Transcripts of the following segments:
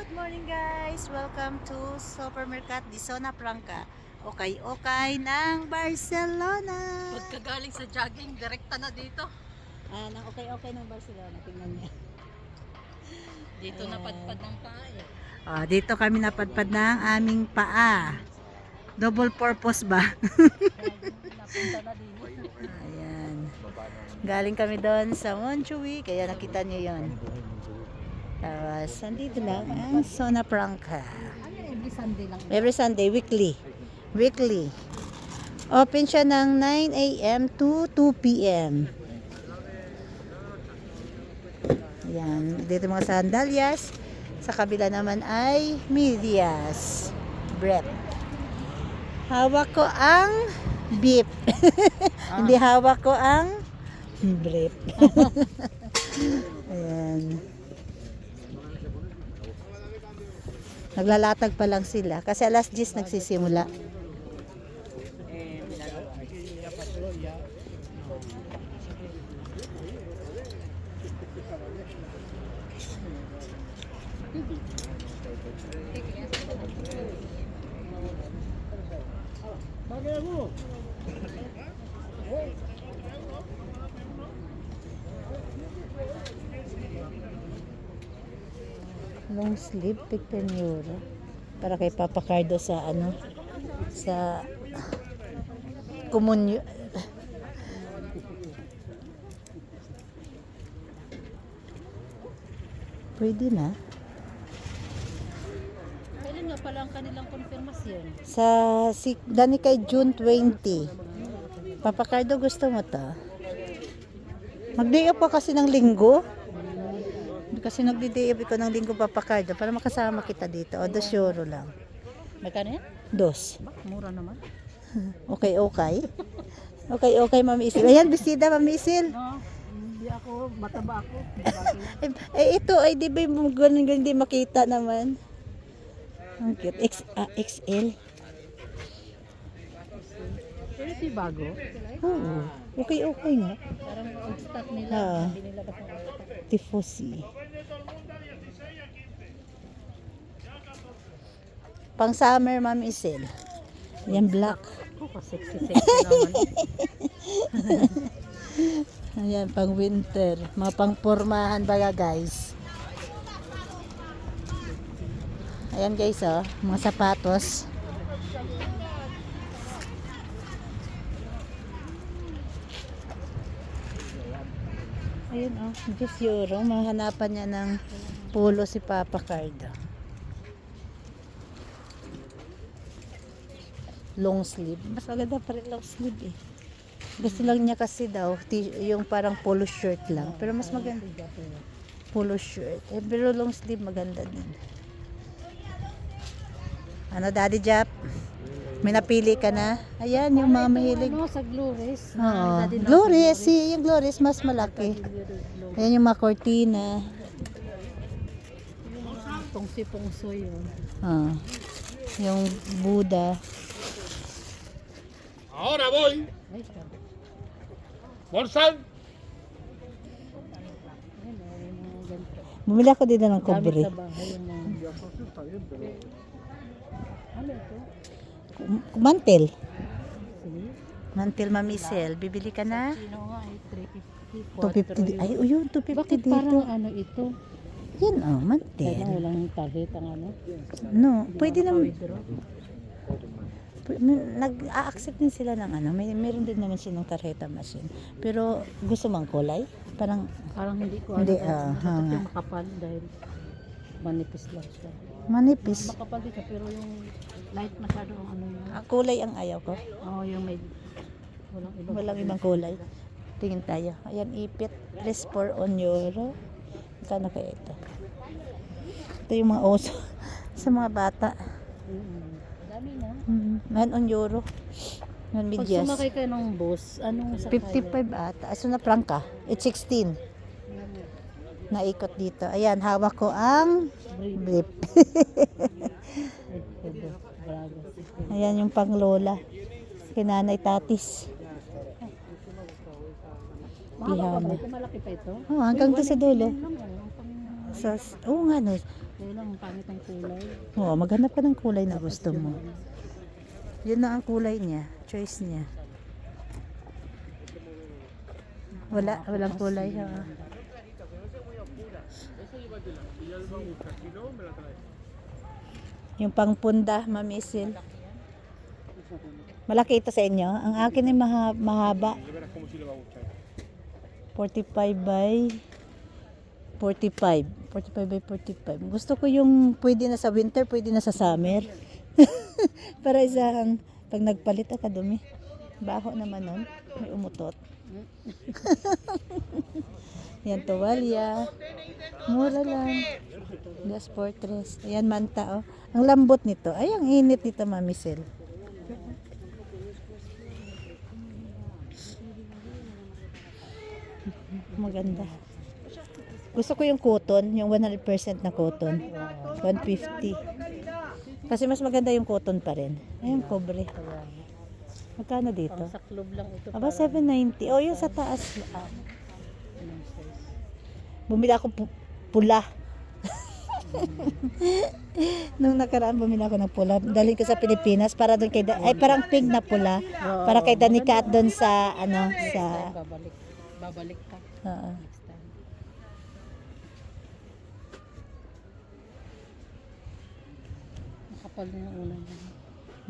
Good morning guys! Welcome to Supermercat di Zona Franca. Okay ng Barcelona. Pagkagaling sa jogging, direkta na dito. Nang okay ng Barcelona. Tingnan niya. Dito Ayan. napadpad ng paa eh. Dito kami napadpad ng aming paa. Double purpose ba? Napunta na din. Ayan. Galing kami doon sa Montjuic. Kaya nakita niyo yon. Tapos, nandito lang ang Zona Franca. Every Sunday lang. Every Sunday, weekly. Open siya ng 9 a.m. to 2 p.m. Yan. Dito mga sandalyas. Sa kabila naman ay medias. Brief. Hawak ko ang beef. Hindi hawak ko ang brief. Ayan. Naglalatag pa lang sila. Kasi alas 10 nagsisimula. Long sleeve, 15 euro. Para kay Papa Cardo sa sa komunyo. Pwede na. Kailan nga pala ang kanilang konfirmasyon? Dani kay June 20. Papa Cardo, gusto mo to? Mag-day off pa kasi ng linggo. Kasi nagdi-day off ko ng linggo, Papa Cardo, para makasama kita dito. O, 2 euro lang. Magkano yan? 2. Mura naman. Okay. Okay, Mami Isil. Ayan, bisita, Mami Isil. No, hindi ako, mataba ako. Ito, ay di ba yung ganun di makita naman. Ang cute. XL. Pero di bago. Oo. Okay nga. Parang old stock nila. Ah. Hindi nila ba Tifosi. Pang summer, Ma'am Isel. Yan, black. sexy naman. Ayan, pang winter. Mga pang pormahan baga, guys. Ayan, guys, mga sapatos. Ayun, 10 euro. Mahanapan niya ng polo si Papa Cardo. Long sleeve. Mas maganda pa rin long sleeve eh. Gusto lang niya kasi daw, yung parang polo shirt lang. Pero mas maganda. Polo shirt. Pero long sleeve maganda din. Ano, Daddy Jap? May napili ka na? Ayan, yung mga mahilig. Sa Glores. Oo. Glores. Yung Glores mas malaki. Ayan yung mga cortina. Pungsi-pungso yun. Yung Buddha. Ahora voy. Bolsal. Bumili ako dito ng kobre. Sa bahay yung mga... Ano ito? Mantel. Mantel, Mamisel. Bibili ka na? Sino nga ay 350. 250. Ay, yun, 250 Bakit dito. parang ano ito? Yan, Kaya mantel. walang target ang ano? No, pwede naman. Withdraw. Nag-a-accept din sila ng meron din naman silang tarjeta machine. Pero gusto mang kulay? Parang Parang hindi ko Hindi, dapat yung makapal dahil manipis lang siya. manipis. Makapal din siya pero yung light masyado ang ano yun. Kulay ang ayaw ko. Yung may Walang ibang kulay. Tingin tayo. Ayan, ipit. 3 on euro. Kano kaya ito? Ito yung mga oso sa mga bata. Dami na. 9 on euro. Yan, Pag medyas. sumakay kayo ng bus, anong sakay? 55 ata. Aso na prangka. It's 16. Naikot dito. Ayan, hawak ko ang blip. Ayan yung panglola. Kinanay tatis. Mahaba pa ba Pihama. ito? Malaki pa ito? Hanggang to sa dulo. Lang, ano, Oo nga no. Kaya lang, ang pangit ang kulay. Oo, maghanap ka ng kulay na gusto mo. Yun na ang kulay niya. Choice niya. Walang kulay. Ha? Yung pangpunda, mamisil. Malaki ito sa inyo. Ang akin ay mahaba. 45 by 45. 45 by 45. Gusto ko yung pwede na sa winter, pwede na sa summer. Para isang pag nagpalit ka dumi. Baho naman nun. May umutot. Yan, tuwalya. Mura lang. Glass fortress. Ayan, manta, oh. Ang lambot nito. Ay, ang init nito, Mami Sel. Maganda. Gusto ko yung cotton, yung 100% na cotton. 150. Kasi mas maganda yung cotton pa rin. Ayun, cobre. Magkano dito? Pang saklob lang ito. Aba, 790. Oh, yung sa taas. Bumili ako pula. Nung nakaraan bumili ako ng pula. Dalhin ko sa Pilipinas para doon kay ay parang pink na pula. Para kay Danica at doon sa ano sa Babalik ka. Oo. Next time. Makapal na yung ulan.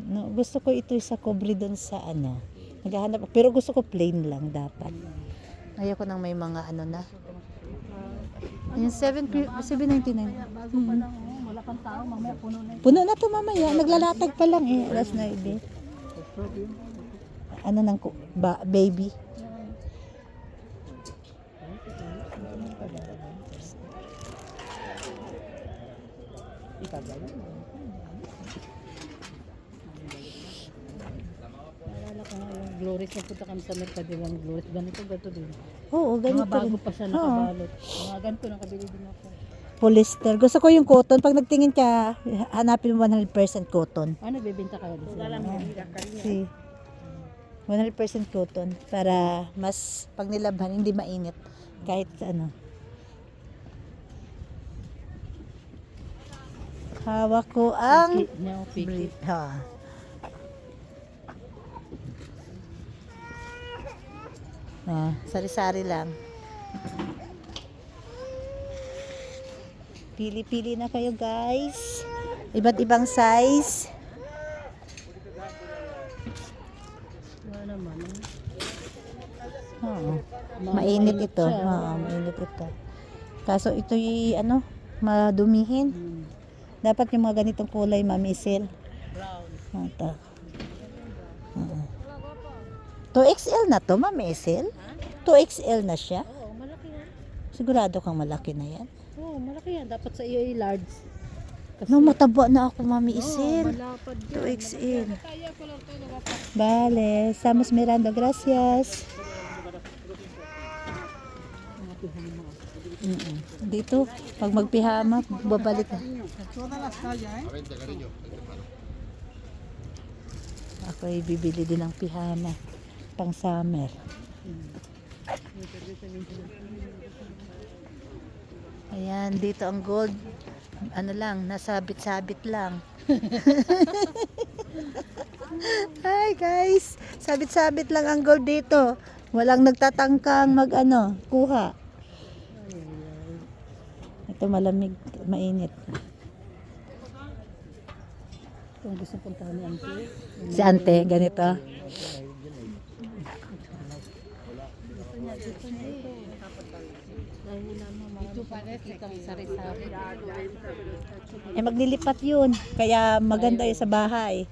No, gusto ko ito sa cobre doon sa ano. Naghahanap pero gusto ko plain lang dapat. Ayoko nang may mga ano na. Yung 799. Bago pa lang, wala pang tao, mamaya puno na. Puno na to mamaya. Naglalatag pa lang eh. Alas 9. Ano nang baby? Naalala ko nga yung Glorious na punta kami sa Mercadilang Glorious. Ganito din. Oo, Mga ganito bago rin. pa siya Oo. nakabalot. Mga ganito nakabili din ako. Polyester. Gusto ko yung cotton. Pag nagtingin ka, hanapin mo 100% cotton. Ano, bibenta kayo din sila? Si 100% cotton para mas pag nilabhan hindi mainit kahit ano. Hawak ko ang No, picky. breed. Ha. Sari-sari lang. Pili-pili na kayo, guys. Iba't ibang size. Wala naman. Oo. Mainit ito. Oo, mainit ito. Kaso ito'y ano, madumihin. Dapat yung mga ganitong kulay mamisil. Brown. Ito. 2XL na to, mamisil? 2XL na siya? Oo, malaki yan. Sigurado kang malaki na yan. Oo, malaki yan. Dapat sa iyo i-large. No, mataba na ako, mamisil. Malapad yan. 2XL. Vale, estamos mirando, gracias. Dito, pag magpihama, babalik na. Ako ay bibili din ng pihama pang summer. Ayan, dito ang gold. Ano lang, nasabit-sabit lang. Hi guys, sabit-sabit lang ang gold dito. Walang nagtatangkang kuha. Ito malamig, mainit. Kung gusto puntahan ni Auntie. Si ante, ganito. Dito pa rin. Kitang sari-sari. Eh maglilipat yun. Kaya maganda yun sa bahay.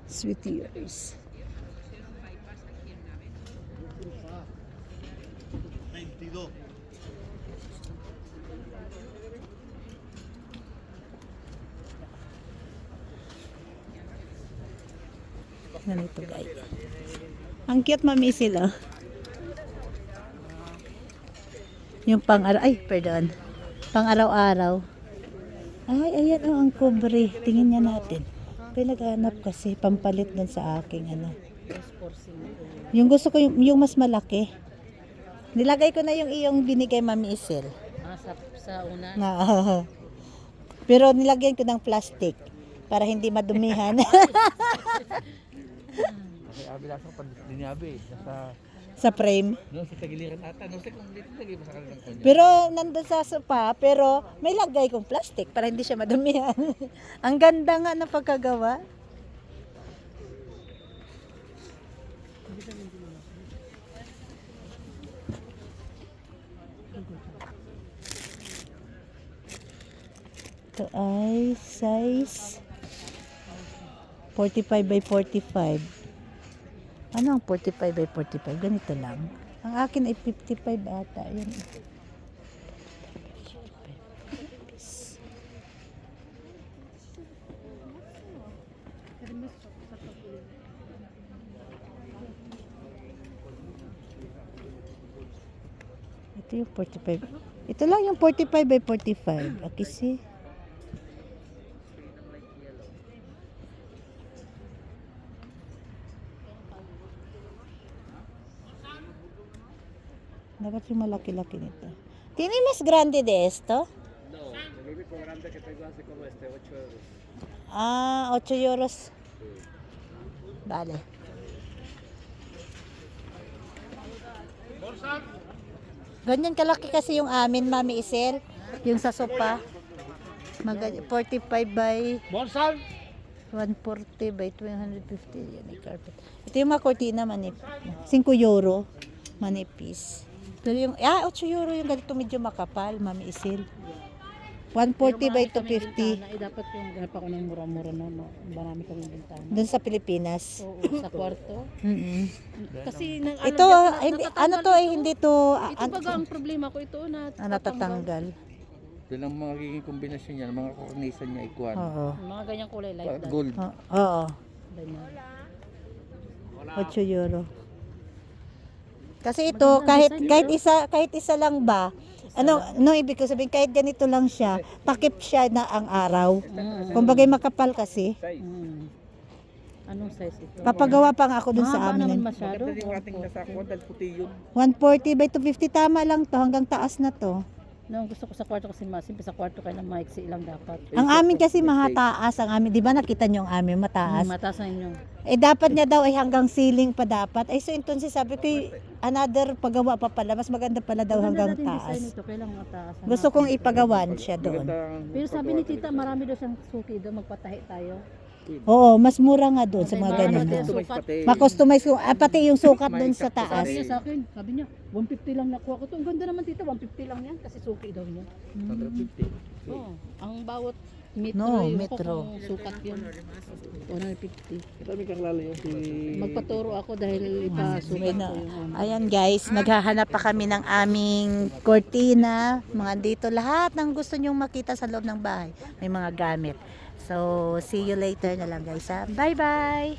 Sweet ears. 22. Ganito guys. Ang cute mamisil oh. Yung pang araw, ay pardon. Pang araw-araw. Ay, ayan oh, ang kubre. Tingin niya natin. Pinaghanap kasi pampalit dun sa aking ano. Yes, porcine. Yung gusto ko yung mas malaki. Nilagay ko na yung iyong binigay Mami Isel. Sa una. Na, pero nilagyan ko ng plastic para hindi madumihan. Kasi abi lang sa diniabi Sa frame. no sa tagiliran ata no sa kung dito lagi sa kanilang kunya. Pero nandun sa sopa, pero may lagay kong plastic para hindi siya madumihan. Ang ganda nga ng pagkagawa. Ito ay size 45 by 45. Ano ang 45 by 45? Ganito lang. Ang akin ay 55 ata. Yan. Ito yung 45. Ito lang yung 45 by 45. Akisi. Dapat yung malaki-laki nito. ¿Tiene más grande de esto? No, el único grande que tengo así como este 8 euros. Ah, 8 euros. Vale. Ganyan kalaki kasi yung amin, Mami Isel. Yung sa sopa. 45 by Bolsal. 140 by 250. Yan yung carpet. Ito yung mga cortina manip. 5 euro. Manipis. Pero yung, 8 euro yung ganito medyo makapal, Mami Isel. 140 by 250. Dapat yung ganap ako ng mura-mura no. Marami kami bintana. Doon sa Pilipinas. Oo, sa kwarto. Mm-mm. Kasi Ito, hindi, ano to ay hindi to, Ito baga ang problema ko ito na natatanggal. Doon ang magiging kombinasyon niya, mga kornisan niya ikuan. Oo. Mga ganyang kulay like that. Gold. Oo. Ganyan. 8 euro. Kasi ito, kahit isa lang ba, ano ibig ko sabihin, kahit ganito lang siya, takip siya na ang araw. Kumbaga makapal kasi. Anong size ito? Papagawa pa nga ako dun sa Mahaba naman amin. masyado. Maganda din yung ating nasa aqua dahil puti yun. 140 by 250, tama lang to, hanggang taas na to. No, gusto ko sa kwarto kasi masimple sa kwarto kaya na maiksi lang dapat. Ang amin kasi mahataas, ang amin, di ba nakita nyo ang amin, mataas. Mataas na inyo. Eh dapat niya daw ay hanggang ceiling pa dapat. Ay so entonces sabi ko another pagawa pa pala. Mas maganda pala daw hanggang Design taas. ito, kailangan mataas. Gusto kong ipagawan siya doon. Pero sabi ni tita, marami daw siyang suki doon, magpatahi tayo. Oo, mas mura nga doon sa mga Marami ganun. din Ito may sukat. pati. Ma-customize ko, pati yung sukat doon sa taas. Sabi niya sa akin, sabi niya, 150 lang nakuha ko to. Ang ganda naman tita, 150 lang yan kasi suki daw niya. 150. Oo, ang bawat metro No, yung metro. kung sukat yun. 150. Ito may kaklalo yung si... Magpaturo ako dahil ipasukat ko yung ano. Ayan guys, maghahanap pa kami ng aming cortina. Mga dito, lahat ng gusto nyong makita sa loob ng bahay. May mga gamit. So, see you later na lang guys ha. Bye bye!